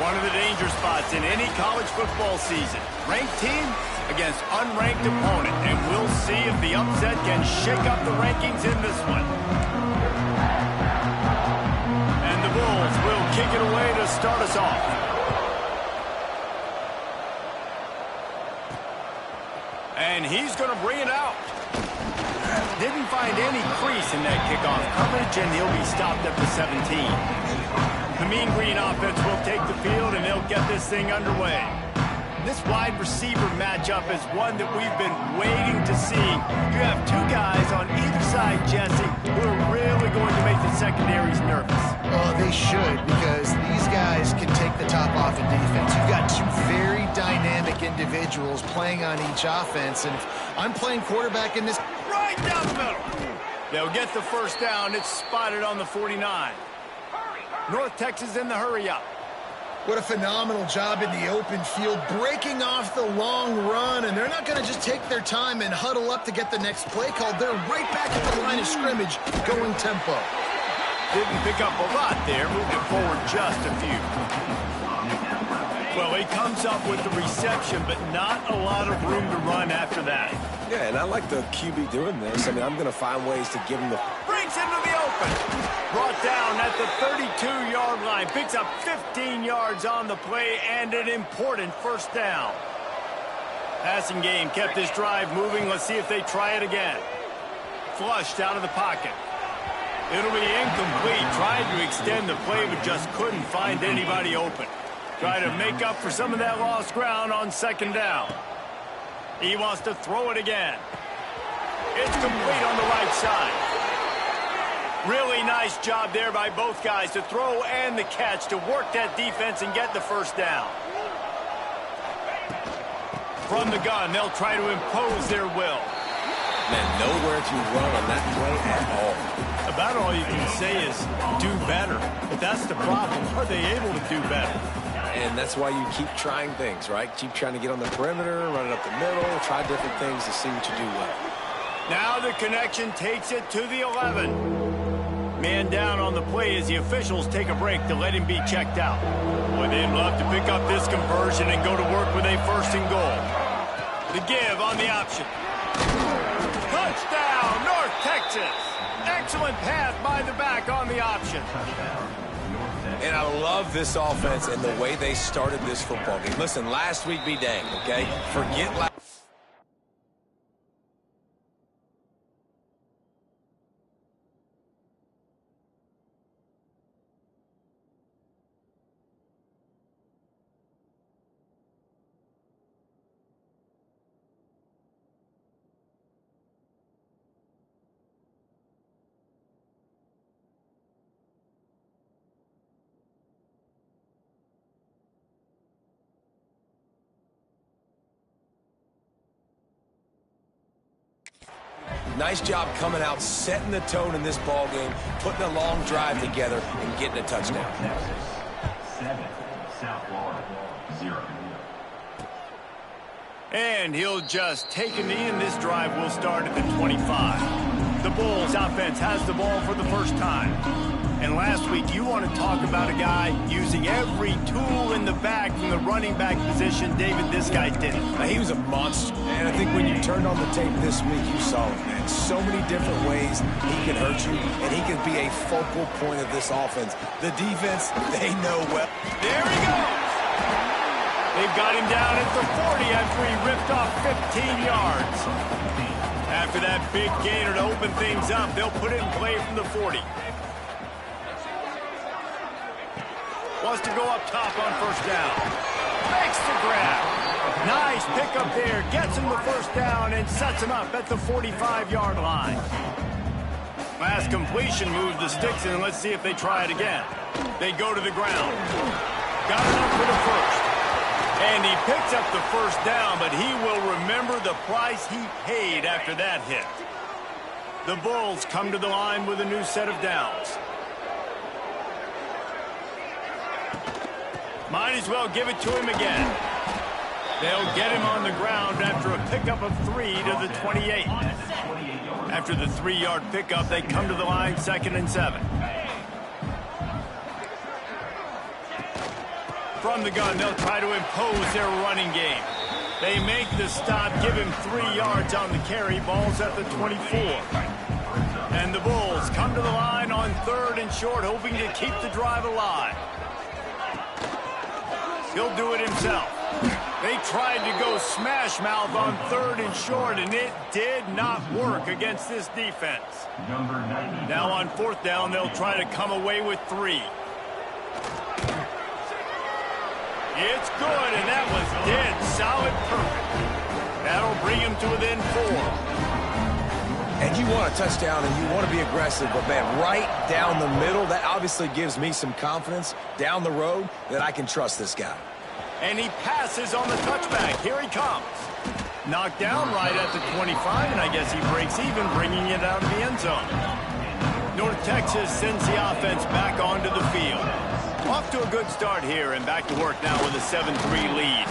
One of the danger spots in any college football season. Ranked team against unranked opponent. And we'll see if the upset can shake up the rankings in this one. And the Bulls will kick it away to start us off. And he's going to bring it out. Didn't find any crease in that kickoff coverage, and he'll be stopped at the 17. The Mean Green offense will take the field, and they'll get this thing underway. This wide receiver matchup is one that we've been waiting to see. You have two guys on either side, Jesse, who are really going to make the secondaries nervous. Oh, they should, because these guys can take the top off in defense. You've got two very dynamic individuals playing on each offense, and if I'm playing quarterback in this... Right down the middle. They'll get the first down. It's spotted on the 49. North Texas in the hurry-up. What a phenomenal job in the open field, breaking off the long run, and they're not going to just take their time and huddle up to get the next play called. They're right back at the line of scrimmage, going tempo. Didn't pick up a lot there, moved it forward just a few. Well, he comes up with the reception, but not a lot of room to run after that. Yeah, and I like the QB doing this. I mean, I'm going to find ways to give him the... Brings into the open. Brought down at the 32-yard line. Picks up 15 yards on the play and an important first down. Passing game kept this drive moving. Let's see if they try it again. Flushed out of the pocket. It'll be incomplete. Tried to extend the play, but just couldn't find anybody open. Try to make up for some of that lost ground on second down. He wants to throw it again. It's complete on the right side. Really nice job there by both guys to throw and the catch to work that defense and get the first down. From the gun, they'll try to impose their will. Man, nowhere to run on that play at all. About all you can say is do better. But that's the problem. Are they able to do better? And that's why you keep trying things, right? Keep trying to get on the perimeter, run it up the middle, try different things to see what you do well. Now the connection takes it to the 11. Man down on the play as the officials take a break to let him be checked out. Boy, they'd love to pick up this conversion and go to work with a first and goal. The give on the option. Touchdown, North Texas. Excellent pass by the back on the option. And I love this offense and the way they started this football game. Listen, last week be danged, okay? Forget last... Nice job coming out, setting the tone in this ball game, putting a long drive together, and getting a touchdown. 7, South Florida, 0. And he'll just take a knee, and this drive will start at the 25. The Bulls offense has the ball for the first time. And last week, you want to talk about a guy using every tool in the bag from the running back position. David, this guy did it. He was a monster. And I think when you turned on the tape this week, you saw it, man. So many different ways he can hurt you, and he can be a focal point of this offense. The defense, they know well. There he goes. They've got him down at the 40 after he ripped off 15 yards. After that big gainer to open things up, they'll put it in play from the 40. Wants to go up top on first down. Makes the grab. Nice pickup there. Gets him the first down and sets him up at the 45-yard line. Last completion moved the sticks in. Let's see if they try it again. They go to the ground. Got enough for the first. And he picks up the first down, but he will remember the price he paid after that hit. The Bulls come to the line with a new set of downs. Might as well give it to him again. They'll get him on the ground after a pickup of 3 to the 28. After the 3-yard pickup, they come to the line 2nd and 7. From the gun, they'll try to impose their running game. They make the stop, give him 3 yards on the carry. Ball's at the 24. And the Bulls come to the line on 3rd and short, hoping to keep the drive alive. He'll do it himself. They tried to go smash mouth on 3rd and short, and it did not work against this defense. Now on 4th down, they'll try to come away with 3. It's good, and that was dead solid perfect. That'll bring him to within 4. And you want a touchdown and you want to be aggressive, but man, right down the middle, that obviously gives me some confidence down the road that I can trust this guy. And he passes on the touchback. Here he comes. Knocked down right at the 25, and I guess he breaks even, bringing it out of the end zone. North Texas sends the offense back onto the field. Off to a good start here, and back to work now with a 7-3 lead.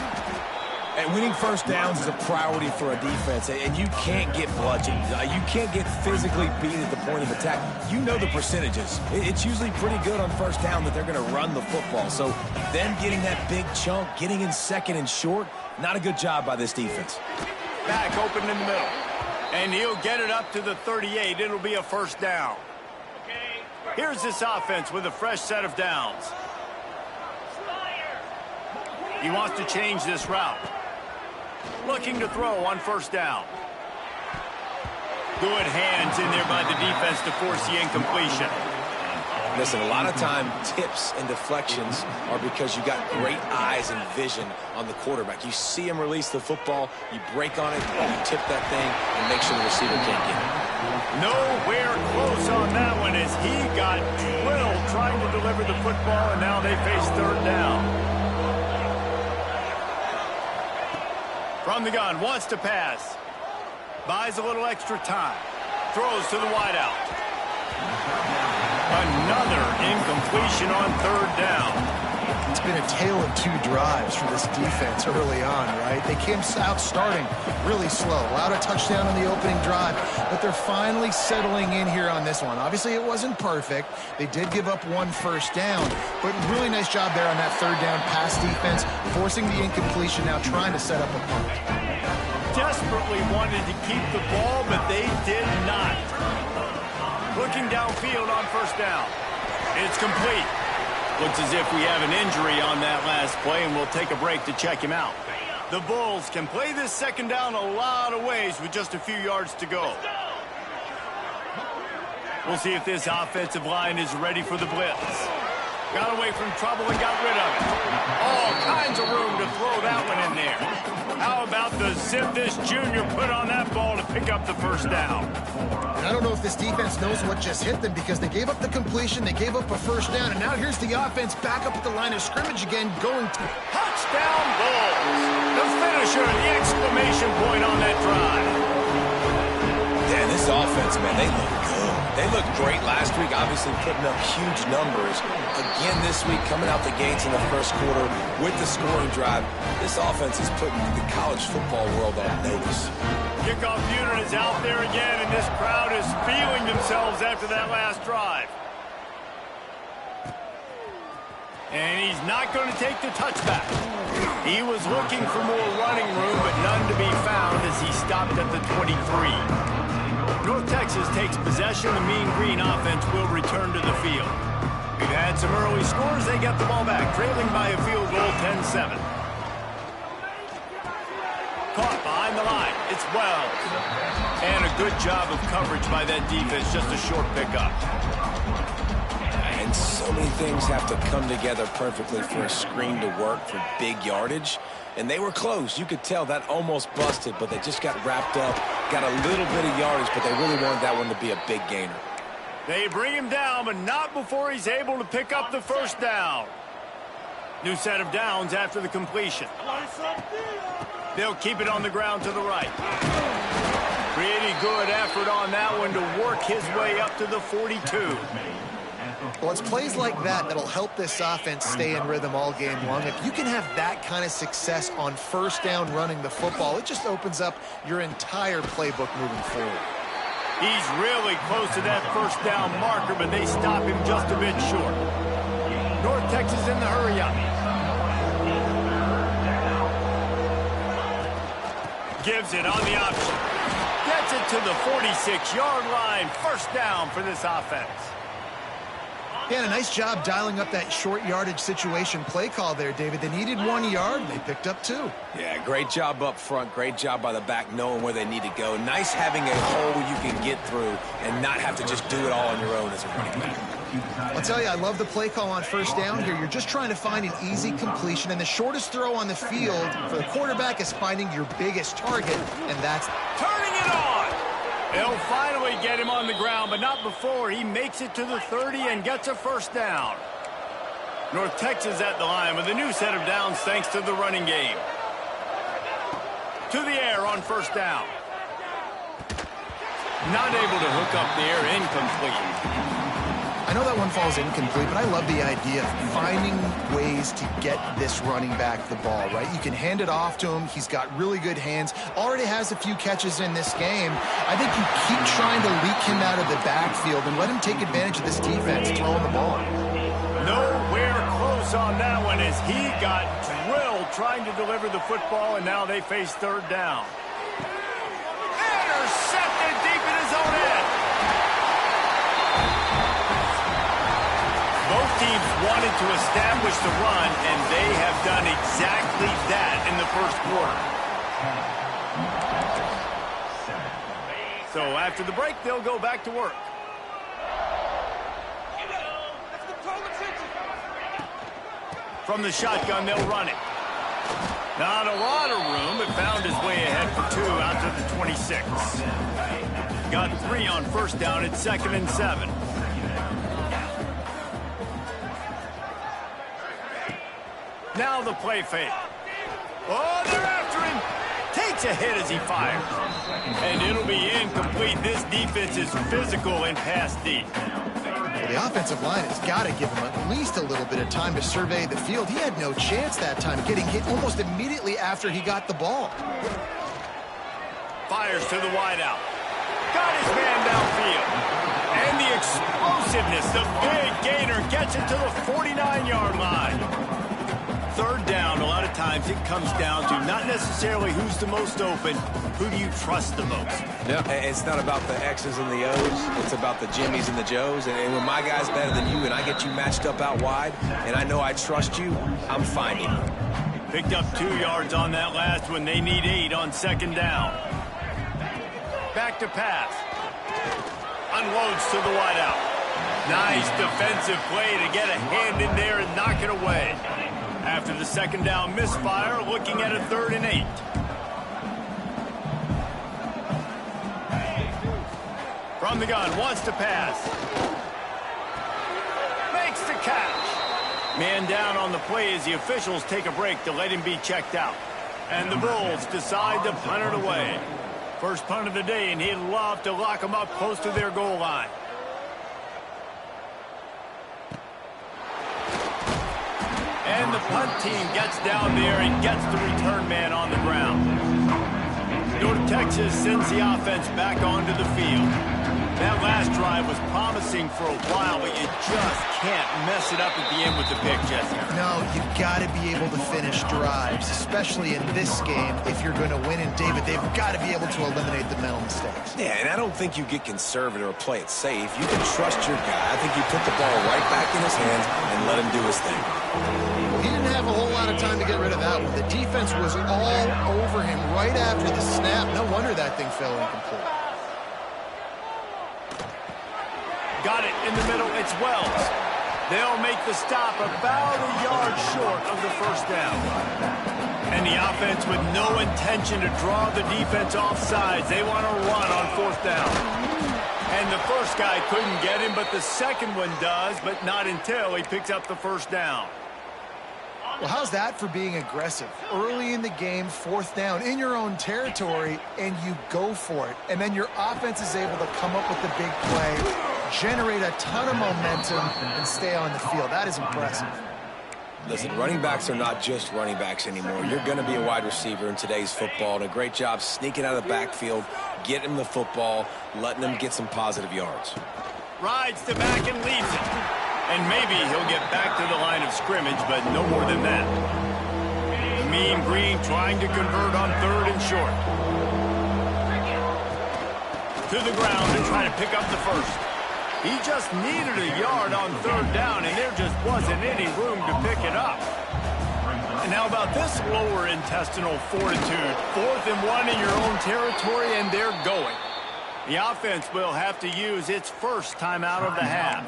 And winning first downs is a priority for a defense, and you can't get bludgeoned. You can't get physically beat at the point of attack. You know the percentages. It's usually pretty good on first down that they're going to run the football. So them getting that big chunk, getting in 2nd and short, not a good job by this defense. Back open in the middle. And he'll get it up to the 38. It'll be a first down. Here's this offense with a fresh set of downs. He wants to change this route. Looking to throw on first down. Good hands in there by the defense to force the incompletion. Listen, a lot of time tips and deflections are because you got great eyes and vision on the quarterback. You see him release the football, you break on it, you tip that thing, and make sure the receiver can't get it. Nowhere close on that one as he got drilled trying to deliver the football, and now they face 3rd down. From the gun, wants to pass. Buys a little extra time. Throws to the wideout. Another incompletion on 3rd down. It's been a tale of 2 drives for this defense early on, right? They came out starting really slow, allowed a touchdown on the opening drive, but they're finally settling in here on this one. Obviously, it wasn't perfect. They did give up 1 first down, but really nice job there on that 3rd down pass defense, forcing the incompletion, now trying to set up a punt. Desperately wanted to keep the ball, but they did not. Looking downfield on first down. It's complete. Looks as if we have an injury on that last play, and we'll take a break to check him out. The Bulls can play this 2nd down a lot of ways with just a few yards to go. We'll see if this offensive line is ready for the blitz. Got away from trouble and got rid of it. All kinds of room to throw that one in there. How about the zip this junior put on that ball to pick up the first down? And I don't know if this defense knows what just hit them because they gave up the completion, they gave up a first down, and now here's the offense back up at the line of scrimmage again, going to touchdown Bulls. The finisher, the exclamation point on that drive. Yeah, this offense, man, they look good. They looked great last week, obviously putting up huge numbers. Again this week, coming out the gates in the first quarter with the scoring drive. This offense is putting the college football world on notice. Kickoff unit is out there again, and this crowd is feeling themselves after that last drive. And he's not going to take the touchback. He was looking for more running room, but none to be found as he stopped at the 23. North Texas takes possession. The Mean Green offense will return to the field. We've had some early scores. They get the ball back, trailing by a field goal, 10-7. Caught behind the line. It's Wells. And a good job of coverage by that defense. Just a short pickup. And so many things have to come together perfectly for a screen to work for big yardage. And they were close. You could tell that almost busted, but they just got wrapped up, got a little bit of yardage, but they really wanted that one to be a big gainer. They bring him down, but not before he's able to pick up the first down. New set of downs after the completion. They'll keep it on the ground to the right. Pretty good effort on that one to work his way up to the 42. Well, it's plays like that that'll help this offense stay in rhythm all game long. If you can have that kind of success on first down running the football, it just opens up your entire playbook moving forward. He's really close to that first down marker, but they stop him just a bit short. North Texas in the hurry up. Gives it on the option. Gets it to the 46-yard line. First down for this offense. Yeah, and a nice job dialing up that short yardage situation play call there, David. They needed 1 yard. They picked up 2. Yeah, great job up front. Great job by the back knowing where they need to go. Nice having a hole you can get through and not have to just do it all on your own as a running back. I'll tell you, I love the play call on first down here. You're just trying to find an easy completion, and the shortest throw on the field for the quarterback is finding your biggest target, and that's turning it on. They'll finally get him on the ground, but not before he makes it to the 30 and gets a first down. North Texas at the line with a new set of downs thanks to the running game. To the air on first down. Not able to hook up the air, incomplete. I know that one falls incomplete, but I love the idea of finding ways to get this running back the ball, right? You can hand it off to him. He's got really good hands. Already has a few catches in this game. I think you keep trying to leak him out of the backfield and let him take advantage of this defense throwing the ball. Nowhere close on that one as he got drilled trying to deliver the football, and now they face third down. Intercepted deep in his own end. Both teams wanted to establish the run, and they have done exactly that in the first quarter. So after the break, they'll go back to work. From the shotgun, they'll run it. Not a lot of room, but found his way ahead for 2 out to the 26. Got 3 on first down at 2nd and 7. Now the play fake. Oh, they're after him. Takes a hit as he fires. And it'll be incomplete. This defense is physical and pass deep. Well, the offensive line has got to give him at least a little bit of time to survey the field. He had no chance that time, getting hit almost immediately after he got the ball. Fires to the wideout. Got his man downfield. And the explosiveness, the big gainer gets it to the 49-yard line. Third down, a lot of times it comes down to not necessarily who's the most open, who do you trust the most? Yeah, it's not about the X's and the O's. It's about the Jimmys and the Joes. And when my guy's better than you and I get you matched up out wide and I know I trust you, I'm finding you. Picked up 2 yards on that last one. They need 8 on second down. Back to pass. Unloads to the wideout. Nice defensive play to get a hand in there and knock it away. After the second down misfire, looking at a 3rd and 8. From the gun, wants to pass. Makes the catch. Man down on the play as the officials take a break to let him be checked out. And the Bulls decide to punt it away. First punt of the day, and he'd love to lock them up close to their goal line. And the punt team gets down there and gets the return man on the ground. North Texas sends the offense back onto the field. That last drive was promising for a while, but you just can't mess it up at the end with the pick, Jesse. No, you've got to be able to finish drives, especially in this game if you're going to win. And, David, they've got to be able to eliminate the mental mistakes. Yeah, and I don't think you get conservative or play it safe. You can trust your guy. I think you put the ball right back in his hands and let him do his thing. He didn't have a whole lot of time to get rid of that one. The defense was all over him right after the snap. No wonder that thing fell incomplete. Got it in the middle. It's Wells. They'll make the stop about a yard short of the first down. And the offense with no intention to draw the defense off sides. They want to run on fourth down. And the first guy couldn't get him, but the second one does, but not until he picks up the first down. Well, how's that for being aggressive? Early in the game, fourth down, in your own territory, and you go for it. And then your offense is able to come up with the big play, generate a ton of momentum, and stay on the field. That is impressive. Listen, running backs are not just running backs anymore. You're going to be a wide receiver in today's football, and a great job sneaking out of the backfield, getting him the football, letting him get some positive yards. Rides to back and leaves it. And maybe he'll get back to the line of scrimmage, but no more than that. The Mean Green trying to convert on third and short. To the ground and try to pick up the first. He just needed a yard on third down, and there just wasn't any room to pick it up. And how about this lower intestinal fortitude? 4th and 1 in your own territory, and they're going. The offense will have to use its first timeout of the half.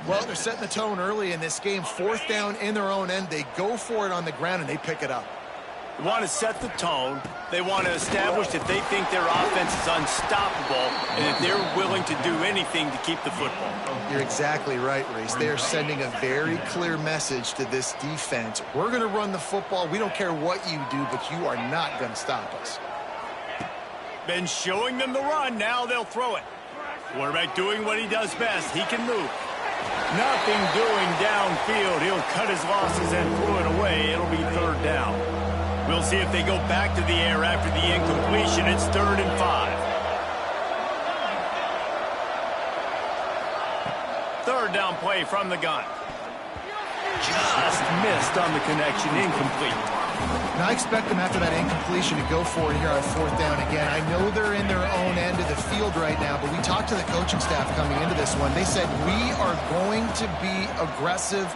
Well, they're setting the tone early in this game. Fourth down in their own end. They go for it on the ground, and they pick it up. They want to set the tone. They want to establish that they think their offense is unstoppable and that they're willing to do anything to keep the football. You're exactly right, Reese. They are sending a very clear message to this defense. We're going to run the football. We don't care what you do, but you are not going to stop us. Been showing them the run. Now they'll throw it. Quarterback doing what he does best. He can move. Nothing doing downfield. He'll cut his losses and throw it away. It'll be third down. We'll see if they go back to the air after the incompletion. It's 3rd and 5. Third down play from the gun. Just missed on the connection. Incomplete. And I expect them after that incompletion to go for it here on fourth down again. I know they're in their own end of the field right now, but we talked to the coaching staff coming into this one. They said, we are going to be aggressive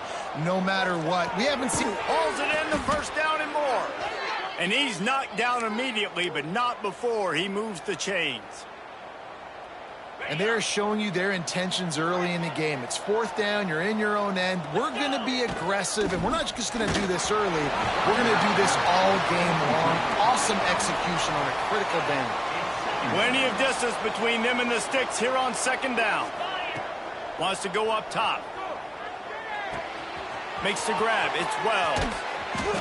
no matter what. We haven't seen... Hauls it in the first down and more. And he's knocked down immediately, but not before he moves the chains. And they're showing you their intentions early in the game. It's fourth down. You're in your own end. We're going to be aggressive, and we're not just going to do this early. We're going to do this all game long. Awesome execution on a critical down. Plenty of distance between them and the sticks here on second down. Wants to go up top. Makes the grab. It's Wells.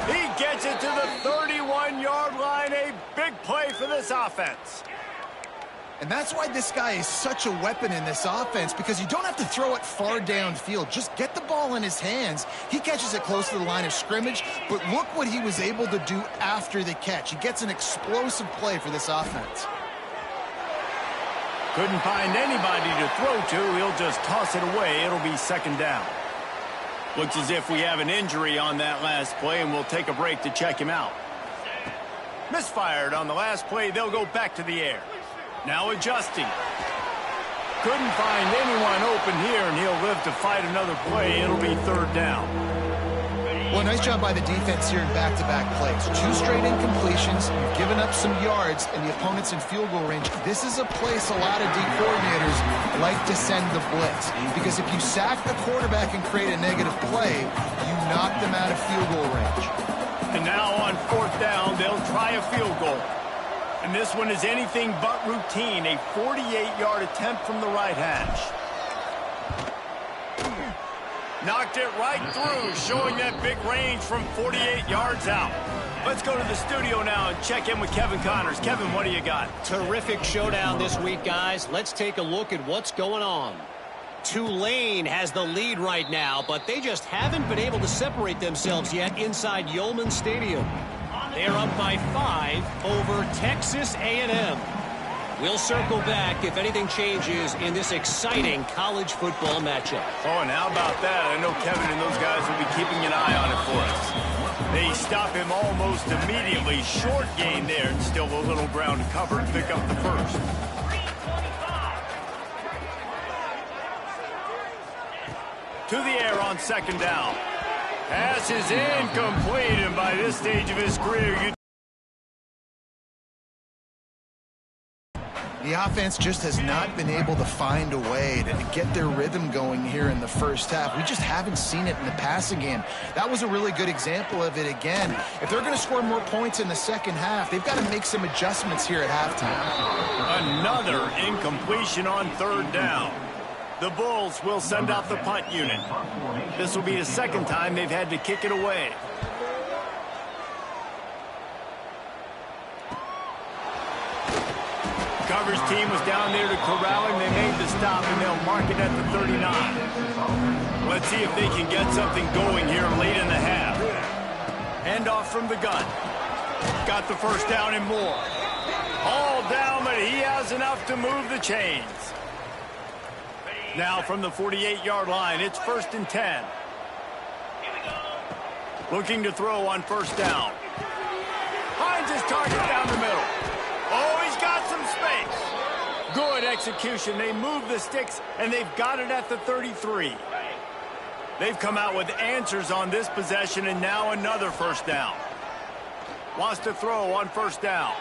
He gets it to the 31-yard line. A big play for this offense. And that's why this guy is such a weapon in this offense, because you don't have to throw it far downfield. Just get the ball in his hands. He catches it close to the line of scrimmage, but look what he was able to do after the catch. He gets an explosive play for this offense. Couldn't find anybody to throw to. He'll just toss it away. It'll be second down. Looks as if we have an injury on that last play, and we'll take a break to check him out. Misfired on the last play. They'll go back to the air. Now adjusting. Couldn't find anyone open here, and he'll live to fight another play. It'll be third down. Well, nice job by the defense here in back-to-back plays. 2 straight incompletions. You've given up some yards, and the opponent's in field goal range. This is a place a lot of D coordinators like to send the blitz, because if you sack the quarterback and create a negative play, you knock them out of field goal range. And now on fourth down, they'll try a field goal. And this one is anything but routine. A 48-yard attempt from the right hash. Knocked it right through, showing that big range from 48 yards out. Let's go to the studio now and check in with Kevin Connors. Kevin, what do you got? Terrific showdown this week, guys. Let's take a look at what's going on. Tulane has the lead right now, but they just haven't been able to separate themselves yet inside Yulman Stadium. They're up by 5 over Texas A&M. We'll circle back if anything changes in this exciting college football matchup. Oh, and how about that? I know Kevin and those guys will be keeping an eye on it for us. They stop him almost immediately. Short gain there, and still a little ground to cover to pick up the first. To the air on second down. Pass is incomplete, and by this stage of his career, the offense just has not been able to find a way to get their rhythm going here in the first half. We just haven't seen it in the passing game. That was a really good example of it again. If they're going to score more points in the second half, they've got to make some adjustments here at halftime. Another incompletion on third down. The Bulls will send out the punt unit. This will be the second time they've had to kick it away. Coverage team was down there to corral him. They made the stop, and they'll mark it at the 39. Let's see if they can get something going here late in the half. Handoff from the gun. Got the first down and more. All down, but he has enough to move the chains. Now from the 48-yard line, it's 1st and 10. Looking to throw on first down. Finds his target down the middle. Oh, he's got some space. Good execution. They move the sticks, and they've got it at the 33. They've come out with answers on this possession, and now another first down. Wants to throw on first down.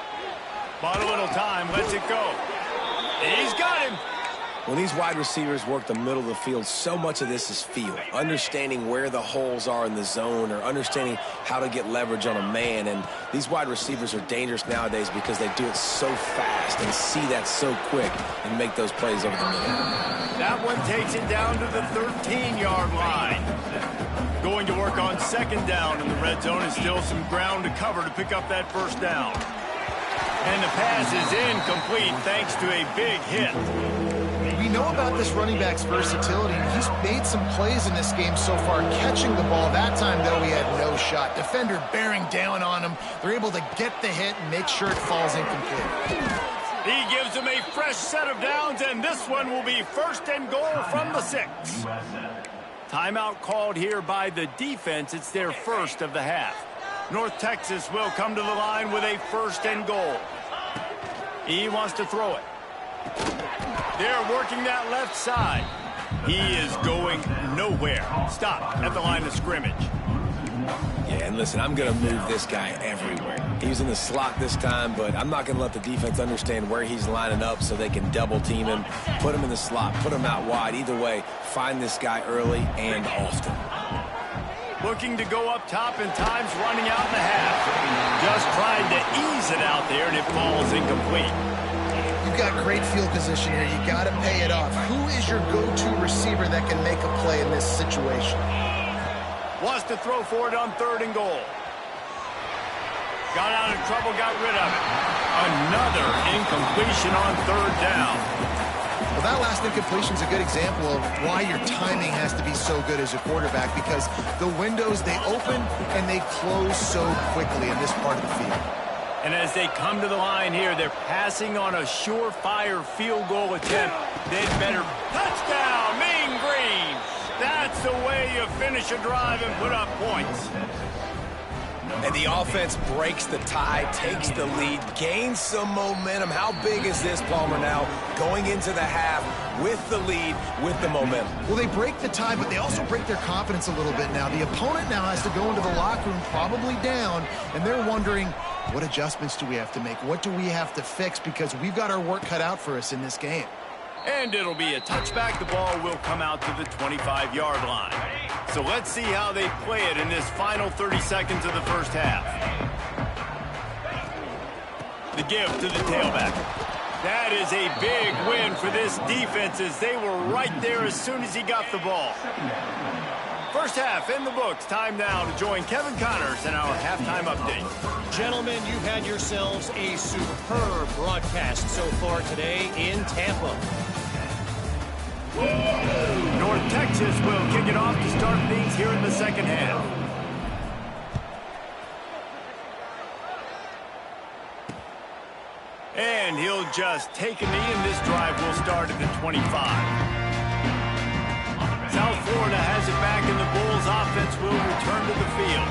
Bought a little time, lets it go. He's got him. When these wide receivers work the middle of the field, so much of this is feel. Understanding where the holes are in the zone or understanding how to get leverage on a man. And these wide receivers are dangerous nowadays because they do it so fast and see that so quick and make those plays over the middle. That one takes it down to the 13-yard line. Going to work on second down in the red zone, and still some ground to cover to pick up that first down. And the pass is incomplete thanks to a big hit. We know about this running back's versatility. He's made some plays in this game so far, catching the ball. That time, though, he had no shot. Defender bearing down on him. They're able to get the hit and make sure it falls incomplete. He gives him a fresh set of downs, and this one will be 1st and goal from the 6. Timeout called here by the defense. It's their first of the half. North Texas will come to the line with a 1st and goal. He wants to throw it. They're working that left side. He is going nowhere. Stop at the line of scrimmage. Yeah, and listen, I'm going to move this guy everywhere. He's in the slot this time, but I'm not going to let the defense understand where he's lining up so they can double team him, put him in the slot, put him out wide. Either way, find this guy early and often. Looking to go up top, and time's running out in the half. Just trying to ease it out there, and it falls incomplete. You've got great field position here. You got to pay it off. Who is your go-to receiver that can make a play in this situation? Wants to throw for it on 3rd and goal. Got out of trouble, got rid of it. Another incompletion on 3rd down. Well, that last incompletion is a good example of why your timing has to be so good as a quarterback, because the windows, they open and they close so quickly in this part of the field. And as they come to the line here, they're passing on a surefire field goal attempt. They'd better touchdown, Mean Green. That's the way you finish a drive and put up points. And the offense breaks the tie, takes the lead, gains some momentum. How big is this, Palmer, now going into the half with the lead, with the momentum? Well, they break the tie, but they also break their confidence a little bit now. The opponent now has to go into the locker room probably down, and they're wondering, what adjustments do we have to make? What do we have to fix? Because we've got our work cut out for us in this game. And it'll be a touchback. The ball will come out to the 25-yard line. So let's see how they play it in this final 30 seconds of the first half. The give to the tailback. That is a big win for this defense, as they were right there as soon as he got the ball. First half in the books. Time now to join Kevin Connors in our halftime update. Gentlemen, you've had yourselves a superb broadcast so far today in Tampa. North Texas will kick it off to start things here in the second half. And he'll just take a knee, and this drive will start at the 25. South Florida has it back, and the Bulls offense will return to the field.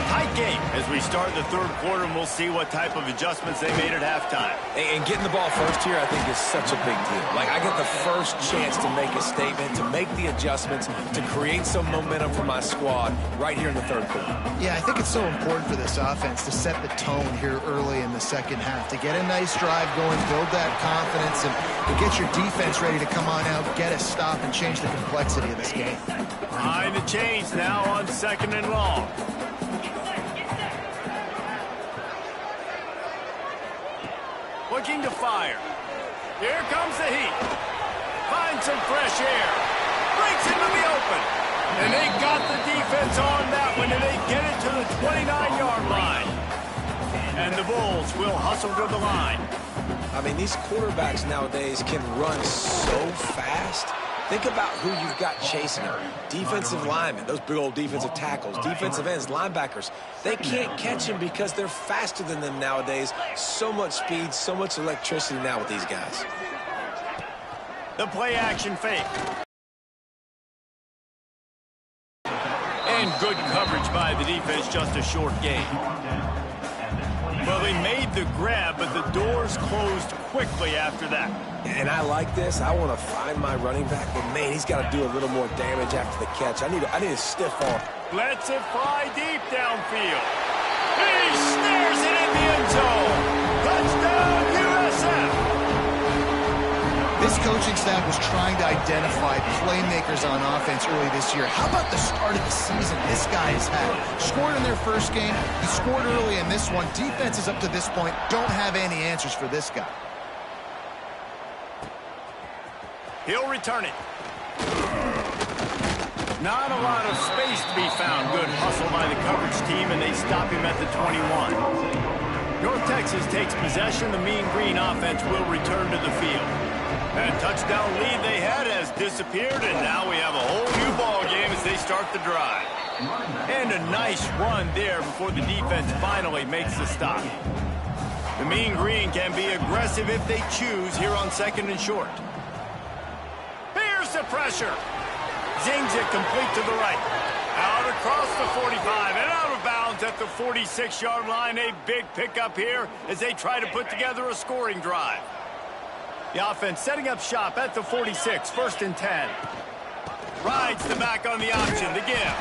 Tight game as we start the third quarter, and we'll see what type of adjustments they made at halftime. And getting the ball first here, I think, is such a big deal. Like, I get the first chance to make a statement, to make the adjustments, to create some momentum for my squad right here in the third quarter. Yeah, I think it's so important for this offense to set the tone here early in the second half, to get a nice drive going, build that confidence, and to get your defense ready to come on out, get a stop, and change the complexity of this game. Behind the chains now on 2nd and long. Looking to fire. Here comes the heat. Finds some fresh air. Breaks into the open. And they got the defense on that one, and they get it to the 29-yard line. And the Bulls will hustle to the line. I mean, these quarterbacks nowadays can run so fast. Think about who you've got chasing them. Defensive linemen, those big old defensive tackles, defensive ends, linebackers. They can't catch them because they're faster than them nowadays. So much speed, so much electricity now with these guys. The play-action fake. And good coverage by the defense, just a short gain. Well, he made the grab, but the doors closed quickly after that. And I like this. I want to find my running back, but man, he's got to do a little more damage after the catch. I need a stiff arm. Lets it fly deep downfield. He snares it in the end zone. Touchdown, USF. This coaching staff was trying to identify playmakers on offense early this year. How about the start of the season this guy has had? Scored in their first game. He scored early in this one. Defenses up to this point don't have any answers for this guy. He'll return it. Not a lot of space to be found. Good hustle by the coverage team, and they stop him at the 21. North Texas takes possession. The Mean Green offense will return to the field. That touchdown lead they had has disappeared, and now we have a whole new ball game as they start the drive. And a nice run there before the defense finally makes the stop. The Mean Green can be aggressive if they choose here on 2nd and short. Here's the pressure. Zings it complete to the right. Out across the 45 and out of bounds at the 46-yard line. A big pickup here as they try to put together a scoring drive. The offense setting up shop at the 46, 1st and 10. Rides the back on the option, the give.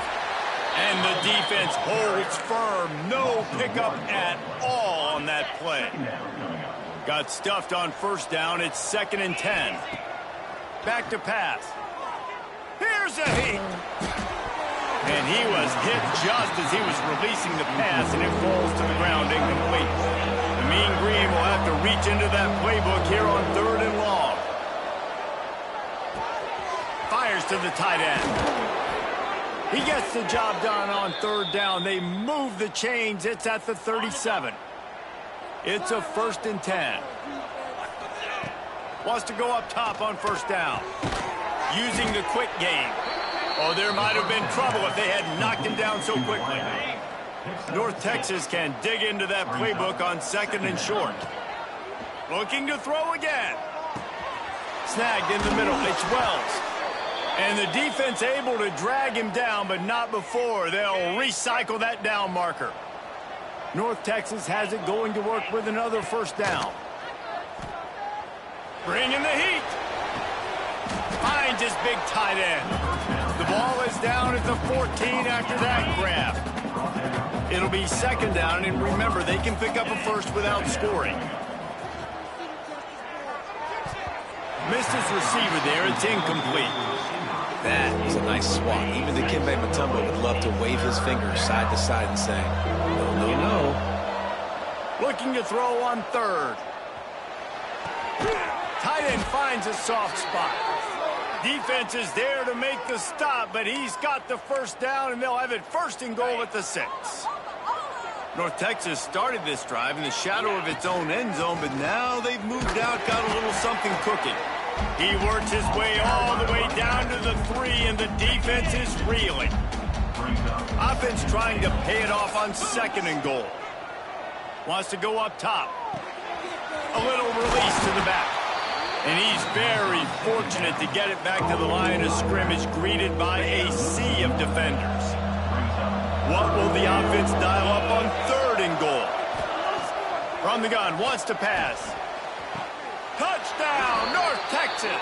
And the defense holds firm. No pickup at all on that play. Got stuffed on 1st down. It's 2nd and 10. Back to pass. Here's a heat. And he was hit just as he was releasing the pass, and it falls to the ground incomplete. The Mean Green will have to reach into that playbook here on 3rd and long. Fires to the tight end. He gets the job done on 3rd down. They move the chains. It's at the 37. It's a 1st and 10. Wants to go up top on 1st down. Using the quick game. Oh, there might have been trouble if they had knocked him down so quickly. North Texas can dig into that playbook on 2nd and short. Looking to throw again. Snagged in the middle. It's Wells. And the defense able to drag him down, but not before. They'll recycle that down marker. North Texas has it going to work with another 1st down. Bringing the heat. Finds his big tight end. The ball is down at the 14 after that grab. It'll be 2nd down, and remember, they can pick up a 1st without scoring. Missed his receiver there. It's incomplete. That was a nice swat. Even the Dikembe Mutombo would love to wave his fingers side to side and say, no, no, no. Looking to throw on 3rd. Tight end finds a soft spot. Defense is there to make the stop, but he's got the 1st down, and they'll have it 1st and goal at the 6. North Texas started this drive in the shadow of its own end zone, but now they've moved out, got a little something cooking. He works his way all the way down to the 3, and the defense is reeling. Offense trying to pay it off on 2nd and goal. Wants to go up top. A little release to the back. And he's very fortunate to get it back to the line of scrimmage, greeted by a sea of defenders. What will the offense dial up on 3rd and goal? From the gun, wants to pass. Touchdown, North Texas.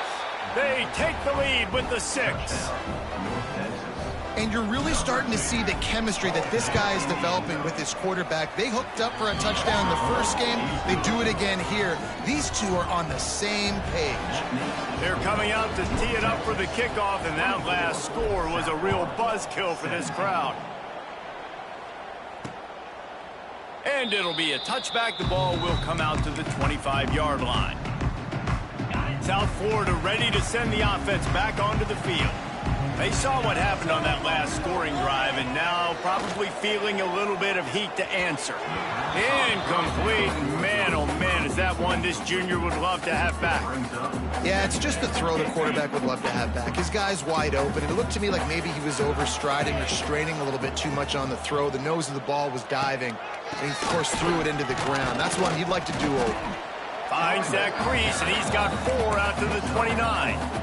They take the lead with the 6. And you're really starting to see the chemistry that this guy is developing with his quarterback. They hooked up for a touchdown the first game. They do it again here. These two are on the same page. They're coming out to tee it up for the kickoff, and that last score was a real buzzkill for this crowd. And it'll be a touchback. The ball will come out to the 25-yard line. South Florida ready to send the offense back onto the field. They saw what happened on that last scoring drive, and now probably feeling a little bit of heat to answer. Incomplete. Man, oh man, is that one this junior would love to have back. Yeah, it's just the throw the quarterback would love to have back. His guy's wide open, and it looked to me like maybe he was overstriding or straining a little bit too much on the throw. The nose of the ball was diving, and he, of course, threw it into the ground. That's one he'd like to do open. Finds that crease, and he's got 4 out to the 29.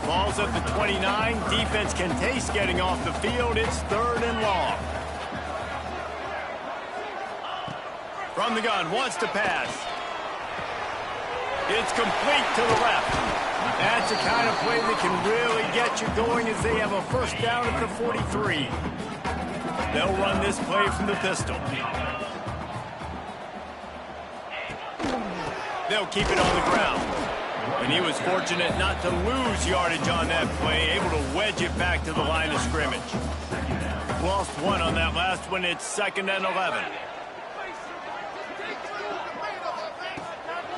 Ball's up to 29. Defense can taste getting off the field. It's 3rd and long. From the gun, wants to pass. It's complete to the left. That's the kind of play that can really get you going as they have a first down at the 43. They'll run this play from the pistol. They'll keep it on the ground. And he was fortunate not to lose yardage on that play, able to wedge it back to the line of scrimmage. Lost 1 on that last one. It's 2nd and 11.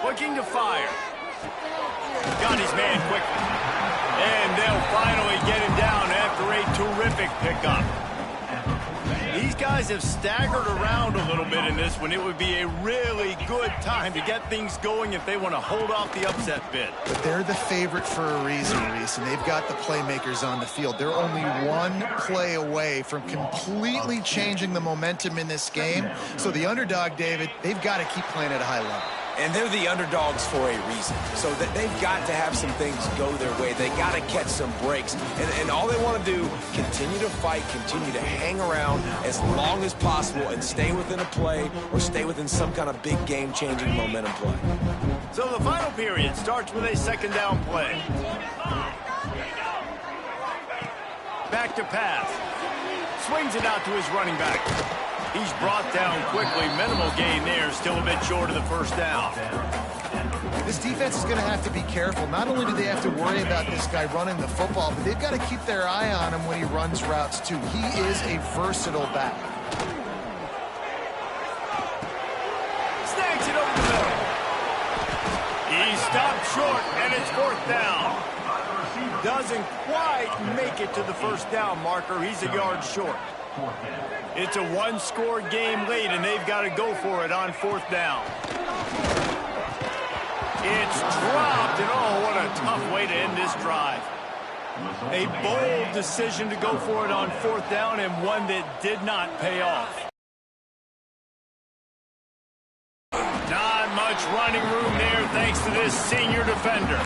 Looking to fire. Got his man quickly. And they'll finally get him down after a terrific pickup. These guys have staggered around a little bit in this one. It would be a really good time to get things going if they want to hold off the upset bid. But they're the favorite for a reason, Reese, and they've got the playmakers on the field. They're only one play away from completely changing the momentum in this game. So the underdog, David, they've got to keep playing at a high level. And they're the underdogs for a reason. So that they've got to have some things go their way. They got to catch some breaks. And all they want to do, continue to fight, continue to hang around as long as possible and stay within a play or stay within some kind of big game-changing momentum play. So the final period starts with a 2nd down play. Back to pass. Swings it out to his running back. He's brought down quickly. Minimal gain there. Still a bit short of the first down. This defense is going to have to be careful. Not only do they have to worry about this guy running the football, but they've got to keep their eye on him when he runs routes, too. He is a versatile back. Snags it over the middle. He stopped short, and it's 4th down. Doesn't quite make it to the first down marker. He's a yard short. It's a 1-score game late, and they've got to go for it on 4th down. It's dropped, and oh, what a tough way to end this drive. A bold decision to go for it on 4th down, and one that did not pay off. Not much running room there thanks to this senior defender.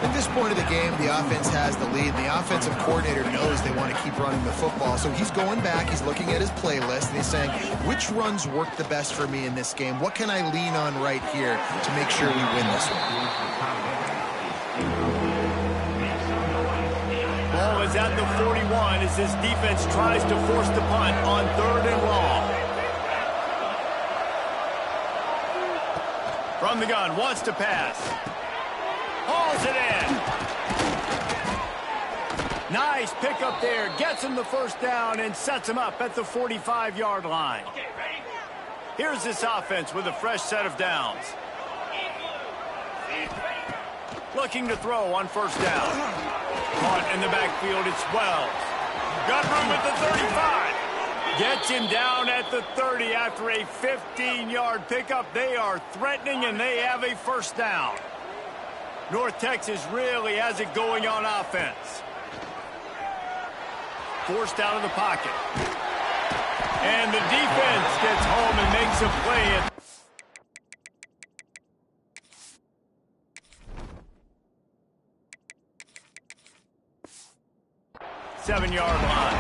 At this point of the game, the offense has the lead. The offensive coordinator knows they want to keep running the football. So he's going back, he's looking at his playlist, and he's saying, which runs work the best for me in this game? What can I lean on right here to make sure we win this one? Ball is at the 41 as this defense tries to force the punt on 3rd and long. From the gun, wants to pass. Hauls it in. Nice pickup there. Gets him the first down and sets him up at the 45-yard line. Here's this offense with a fresh set of downs. Looking to throw on 1st down. Caught in the backfield, it's Wells. Got room at the 35. Gets him down at the 30 after a 15-yard pickup. They are threatening, and they have a first down. North Texas really has it going on offense. Forced out of the pocket. And the defense gets home and makes a play. 37-yard line.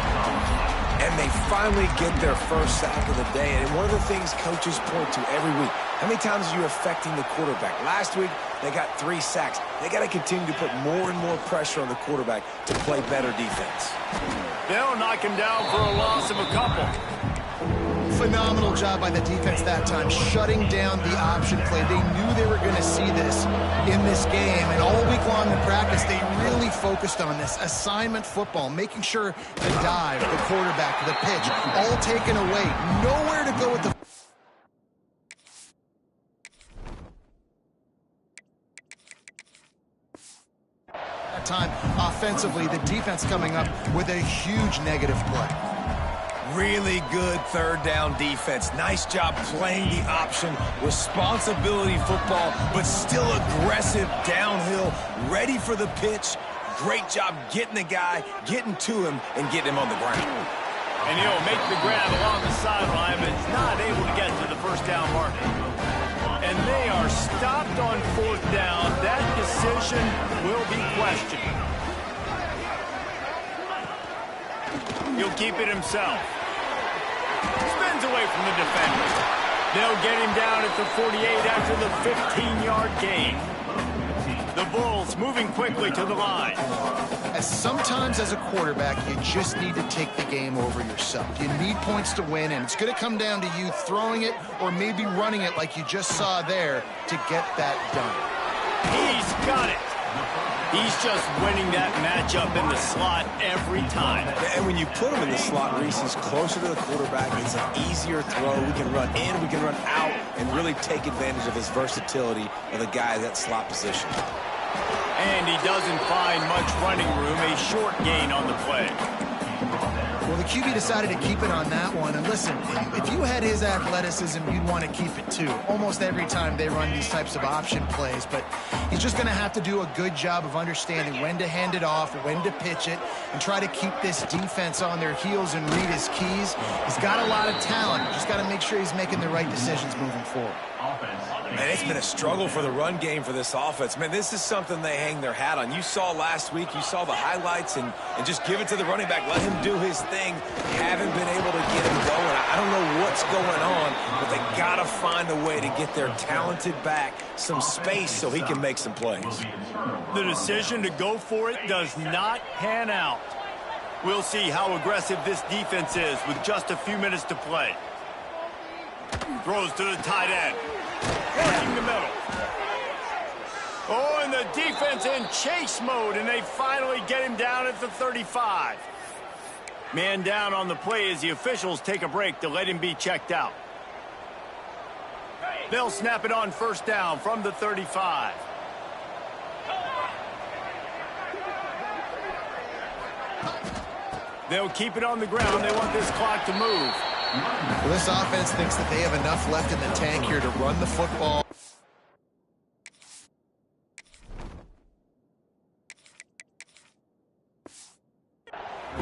And they finally get their first sack of the day. And one of the things coaches point to every week, how many times are you affecting the quarterback? Last week, they got 3 sacks. They got to continue to put more and more pressure on the quarterback to play better defense. They'll knock him down for a loss of a couple. Phenomenal job by the defense that time, shutting down the option play. They knew they were going to see this in this game, and all week long in practice, they really focused on this assignment football, making sure the dive, the quarterback, the pitch, all taken away. Nowhere to go with the... That time, offensively, the defense coming up with a huge negative play. Really good third down defense. Nice job playing the option. Responsibility football, but still aggressive downhill, ready for the pitch. Great job getting the guy, getting to him, and getting him on the ground. And he'll make the grab along the sideline, but is not able to get to the first down marker. And they are stopped on 4th down. That decision will be questioned. He'll keep it himself. Spins away from the defender. They'll get him down at the 48 after the 15-yard gain. The Bulls moving quickly to the line. Sometimes as a quarterback, you just need to take the game over yourself. You need points to win, and it's going to come down to you throwing it or maybe running it like you just saw there to get that done. He's got it. He's just winning that matchup in the slot every time. And when you put him in the slot, Reese, he's closer to the quarterback. It's an easier throw. We can run in, we can run out, and really take advantage of his versatility of the guy in that slot position. And he doesn't find much running room, a short gain on the play. Well, the QB decided to keep it on that one. And listen, if you had his athleticism, you'd want to keep it too. Almost every time they run these types of option plays. But he's just going to have to do a good job of understanding when to hand it off, when to pitch it, and try to keep this defense on their heels and read his keys. He's got a lot of talent. Just got to make sure he's making the right decisions moving forward. Man, it's been a struggle for the run game for this offense. Man, this is something they hang their hat on. You saw last week, you saw the highlights, and just give it to the running back. Let him do his thing. Haven't been able to get him going. I don't know what's going on, but they got to find a way to get their talented back some space so he can make some plays. The decision to go for it does not pan out. We'll see how aggressive this defense is with just a few minutes to play. Throws to the tight end. Working the middle. Oh, and the defense in chase mode, and they finally get him down at the 35. Man down on the play as the officials take a break to let him be checked out. They'll snap it on 1st down from the 35. They'll keep it on the ground. They want this clock to move. Well, this offense thinks that they have enough left in the tank here to run the football.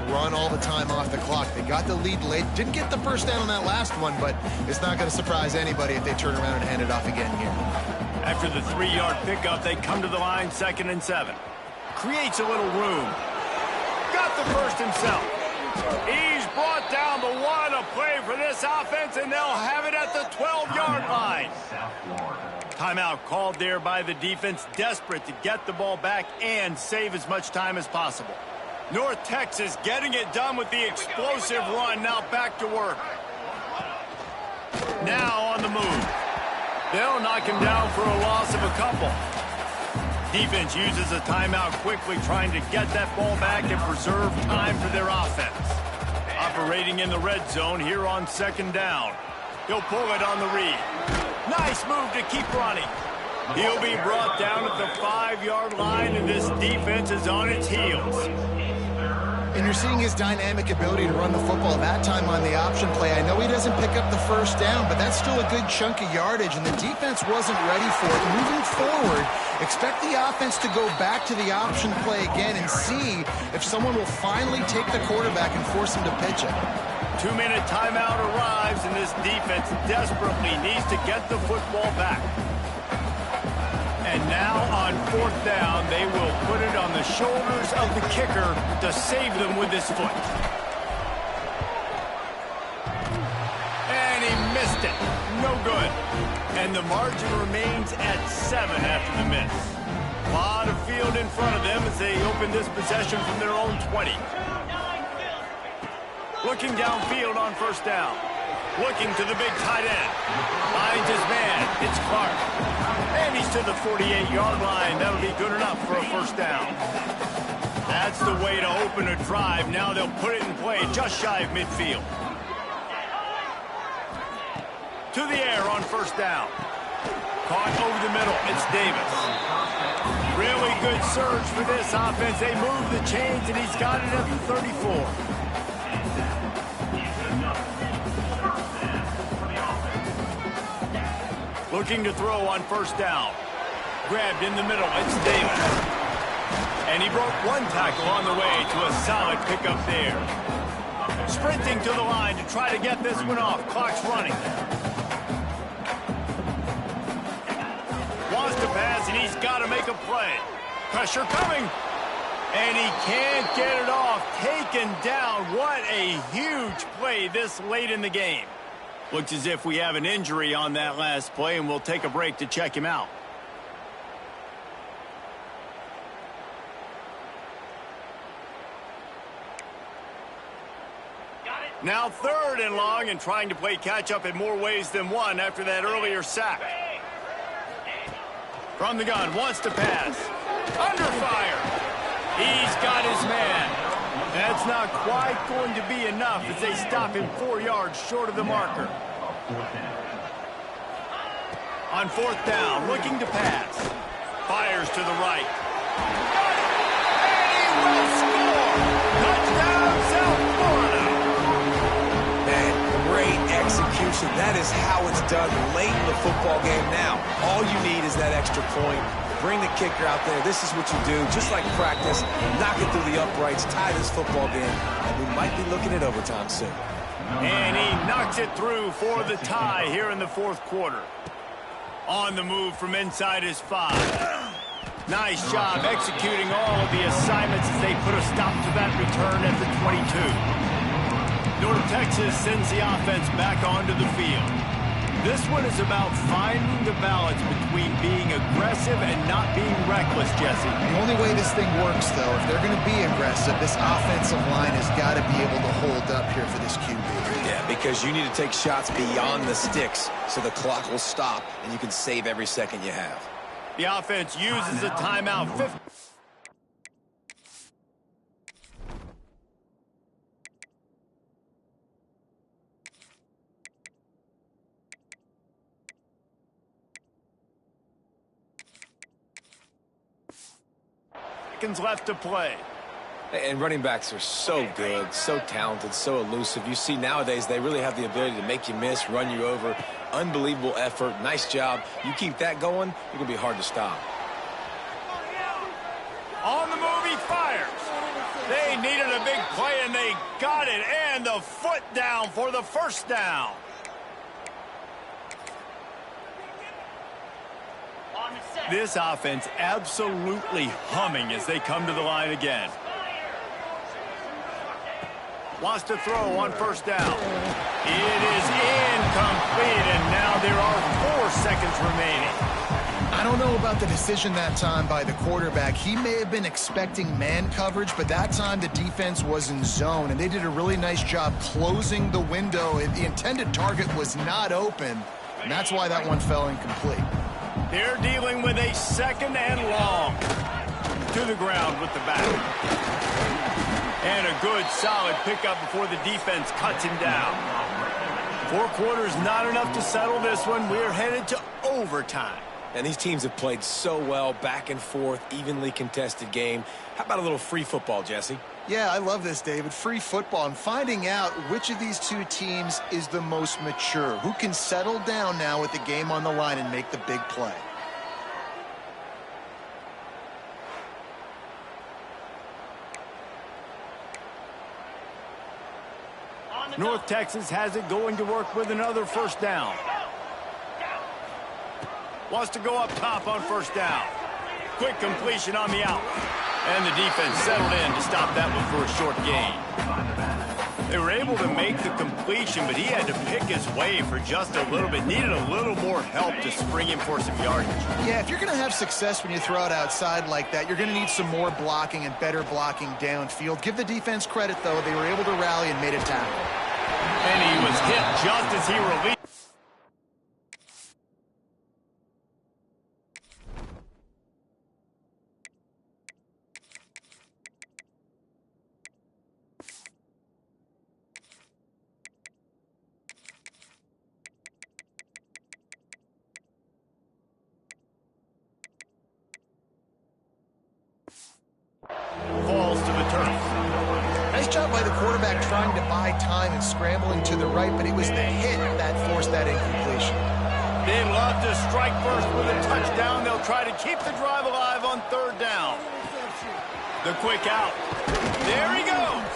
Run all the time off the clock. They got the lead late. Didn't get the first down on that last one, but it's not going to surprise anybody if they turn around and hand it off again here. After the 3-yard pickup, they come to the line 2nd and 7. Creates a little room. Got the first himself. He's brought down the 1, a play for this offense, and they'll have it at the 12-yard line. Timeout called there by the defense, desperate to get the ball back and save as much time as possible. North Texas getting it done with the explosive run. Now back to work. Now on the move. They'll knock him down for a loss of a couple. Defense uses a timeout quickly, trying to get that ball back and preserve time for their offense. Operating in the red zone here on 2nd down. He'll pull it on the read. Nice move to keep running. He'll be brought down at the 5-yard line, and this defense is on its heels. And you're seeing his dynamic ability to run the football that time on the option play. I know he doesn't pick up the first down, but that's still a good chunk of yardage, and the defense wasn't ready for it. Moving forward, expect the offense to go back to the option play again and see if someone will finally take the quarterback and force him to pitch it. 2-minute timeout arrives, and this defense desperately needs to get the football back. And now on on 4th down, they will put it on the shoulders of the kicker to save them with his foot. And he missed it. No good. And the margin remains at 7 after the miss. A lot of field in front of them as they open this possession from their own 20. Looking downfield on 1st down. Looking to the big tight end. Finds his man. It's Clark. And he's to the 48-yard line. That'll be good enough for a 1st down. That's the way to open a drive. Now they'll put it in play just shy of midfield. To the air on 1st down. Caught over the middle. It's Davis. Really good surge for this offense. They move the chains, and he's got it at the 34. Looking to throw on 1st down. Grabbed in the middle. It's Davis. And he broke one tackle on the way to a solid pickup there. Sprinting to the line to try to get this one off. Clock's running. Wants to pass, and he's got to make a play. Pressure coming. And he can't get it off. Taken down. What a huge play this late in the game. Looks as if we have an injury on that last play, and we'll take a break to check him out. Now 3rd and long, and trying to play catch-up in more ways than one after that earlier sack. From the gun, wants to pass. Under fire. He's got his man. That's not quite going to be enough as they stop him 4 yards short of the marker. On 4th down, looking to pass. Fires to the right. Got it! And he will score! Touchdown, South Florida! Man, great execution. That is how it's done late in the football game now. All you need is that extra point. Bring the kicker out there. This is what you do. Just like practice, knock it through the uprights, tie this football game, and we might be looking at overtime soon. And he knocks it through for the tie here in the 4th quarter. On the move from inside his 5. Nice job executing all of the assignments as they put a stop to that return at the 22. North Texas sends the offense back onto the field. This one is about finding the balance between being aggressive and not being reckless, Jesse. The only way this thing works, though, if they're going to be aggressive, this offensive line has got to be able to hold up here for this QB. Yeah, because you need to take shots beyond the sticks so the clock will stop and you can save every second you have. The offense uses a timeout. Seconds left to play. And running backs are so good, so talented, so elusive. You see nowadays they really have the ability to make you miss, run you over. Unbelievable effort. Nice job. You keep that going, you're going to be hard to stop. On the move, he fires. They needed a big play, and they got it. And the foot down for the 1st down. This offense absolutely humming as they come to the line again. Wants to throw on 1st down. It is incomplete, and now there are 4 seconds remaining. I don't know about the decision that time by the quarterback. He may have been expecting man coverage, but that time the defense was in zone, and they did a really nice job closing the window. The intended target was not open, and that's why that one fell incomplete. They're dealing with a 2nd and long. To the ground with the back. And a good, solid pickup before the defense cuts him down. 4 quarters, not enough to settle this one. We're headed to overtime. And these teams have played so well, back and forth, evenly contested game. How about a little free football, Jesse? Yeah, I love this, David. Free football and finding out which of these 2 teams is the most mature, who can settle down now with the game on the line and make the big play. North Texas has it going to work with another 1st down. Wants to go up top on 1st down. Quick completion on the out. And the defense settled in to stop that one for a short gain. They were able to make the completion, but he had to pick his way for just a little bit. Needed a little more help to spring him for some yardage. Yeah, if you're going to have success when you throw it outside like that, you're going to need some more blocking and better blocking downfield. Give the defense credit, though. They were able to rally and made a tackle. And he was hit just as he released. Falls to the turf. Nice job by the quarterback trying to buy time and scrambling to the right, but it was the hit that forced that incompletion. They love to strike first with a touchdown. They'll try to keep the drive alive on third down. The quick out. There he goes.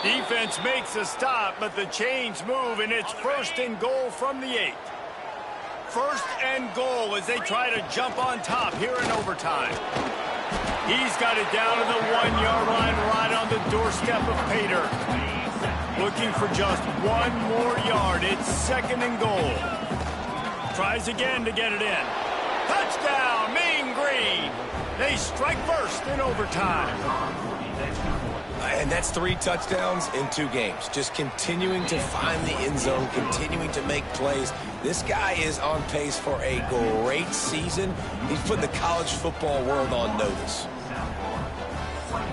Defense makes a stop, but the chains move, and it's 1st and goal from the 8. 1st and goal as they try to jump on top here in overtime. He's got it down to the 1-yard line right on the doorstep of Pater. Looking for just one more yard. It's 2nd and goal. Tries again to get it in. Touchdown, Mean Green. They strike first in overtime. And that's 3 touchdowns in 2 games. Just continuing to find the end zone, continuing to make plays. This guy is on pace for a great season. He's putting the college football world on notice.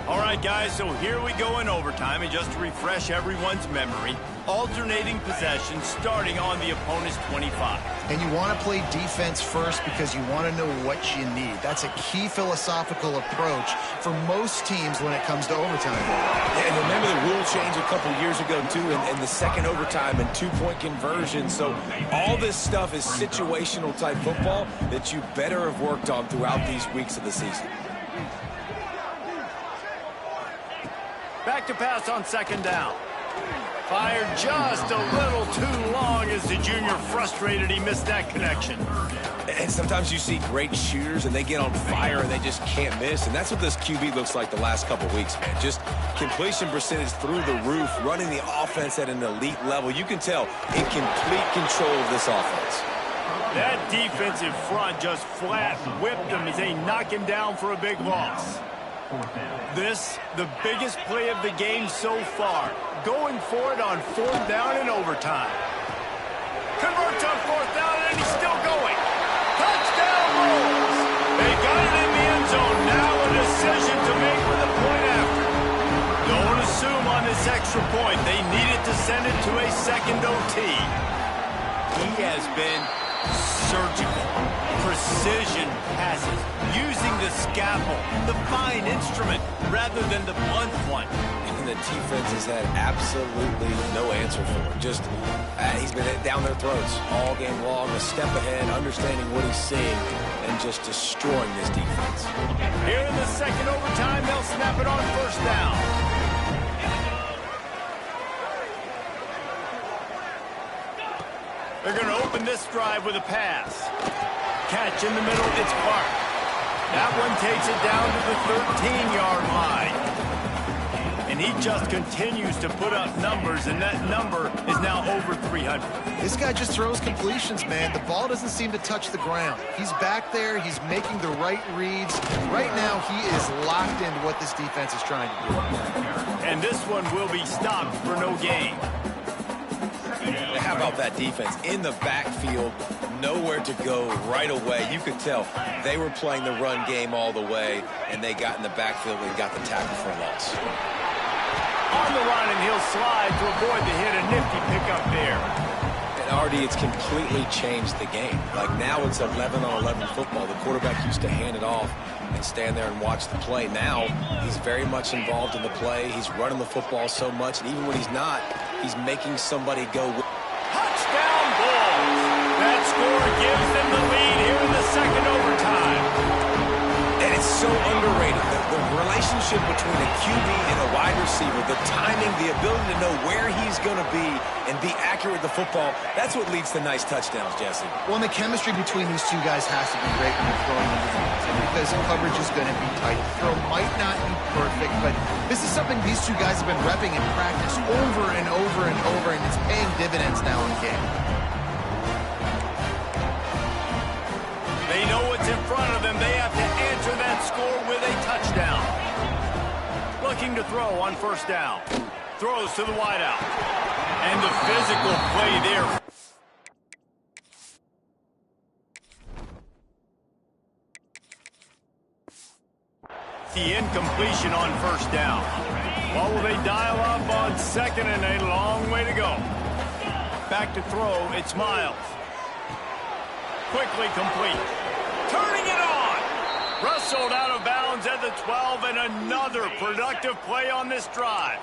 All right, guys, so here we go in overtime. And just to refresh everyone's memory, alternating possession starting on the opponent's 25. And you want to play defense first because you want to know what you need. That's a key philosophical approach for most teams when it comes to overtime. And remember the rule change a couple years ago, too, in the second overtime and 2-point conversion. So all this stuff is situational type football that you better have worked on throughout these weeks of the season. Back to pass on 2nd down. Fired just a little too long as the junior frustrated he missed that connection. And sometimes you see great shooters and they get on fire and they just can't miss. And that's what this QB looks like the last couple weeks, man. Just completion percentage through the roof, running the offense at an elite level. You can tell in complete control of this offense. That defensive front just flat whipped him as they knock him down for a big loss. This, the biggest play of the game so far. Going for it on 4th down in overtime. Converts on 4th down, and he's still going. Touchdown Bulls! They got it in the end zone. Now a decision to make with a point after. Don't assume on this extra point. They needed to send it to a 2nd OT. He has been surgical, precision passes, using the scalpel, the fine instrument, rather than the blunt one. And the defense has had absolutely no answer for him. Just, he's been down their throats all game long, a step ahead, understanding what he's seeing, and just destroying this defense. Here in the 2nd overtime, they'll snap it on 1st down. They're going to open this drive with a pass. Catch in the middle, it's Clark. That one takes it down to the 13-yard line. And he just continues to put up numbers, and that number is now over 300. This guy just throws completions, man. The ball doesn't seem to touch the ground. He's back there. He's making the right reads. Right now, he is locked into what this defense is trying to do. And this one will be stopped for no gain. How about that defense in the backfield, nowhere to go right away. You could tell they were playing the run game all the way, and they got in the backfield and got the tackle for a loss. On the run, and he'll slide to avoid the hit. A nifty pickup there. And Artie, it's completely changed the game. Like now it's 11-on-11 football. The quarterback used to hand it off and stand there and watch the play. Now he's very much involved in the play. He's running the football so much, and even when he's not, he's making somebody go. Touchdown Bulls. That score gives them the lead here in the 2nd overtime. And it's so underrated. The relationship between a QB and a wide receiver receiver, the timing, the ability to know where he's going to be and be accurate with the football, that's what leads to nice touchdowns, Jesse. Well, and the chemistry between these two guys has to be great when they're throwing into the end zone because coverage is going to be tight. The throw might not be perfect, but this is something these two guys have been repping in practice over and over and over, and it's paying dividends now in game. They know what's in front of them. They have to answer that score with a touchdown. Looking to throw on first down. Throws to the wideout. And the physical play there. The incompletion on first down. What will they dial up on second, and a long way to go. Back to throw, it's Miles. Quickly complete. Turning it on. Wrestled out of bounds at the 12, and another productive play on this drive.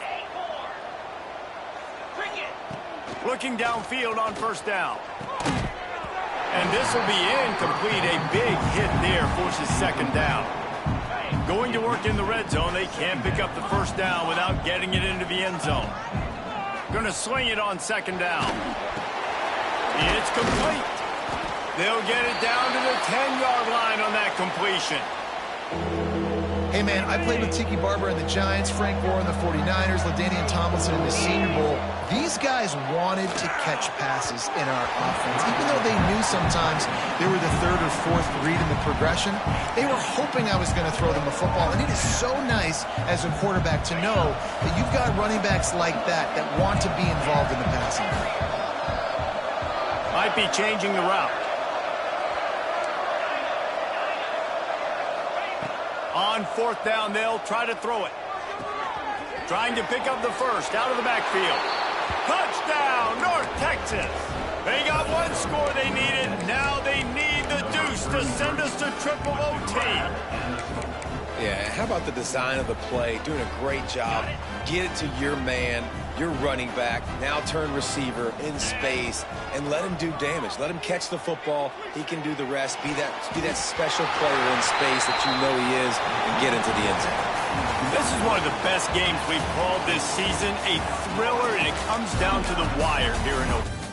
Looking downfield on first down. And this will be incomplete. A big hit there forces second down. Going to work in the red zone. They can't pick up the first down without getting it into the end zone. Going to sling it on second down. It's complete. They'll get it down to the 10-yard line on that completion. Hey, man, I played with Tiki Barber and the Giants, Frank Gore and the 49ers, LaDainian Tomlinson in the Senior Bowl. These guys wanted to catch passes in our offense. Even though they knew sometimes they were the third or fourth read in the progression, they were hoping I was going to throw them a football. And it is so nice as a quarterback to know that you've got running backs like that that want to be involved in the passing game. Might be changing the route. On fourth down, they'll try to throw it. Trying to pick up the first out of the backfield. Touchdown, North Texas. They got one score they needed. Now they need the deuce to send us to triple OT. Yeah, how about the design of the play? Doing a great job. Get it to your man, your running back, now turn receiver in space, and let him do damage. Let him catch the football. He can do the rest. Be that special player in space that you know he is, and get into the end zone. This is one of the best games we've called this season. A thriller, and it comes down to the wire here in Oakland.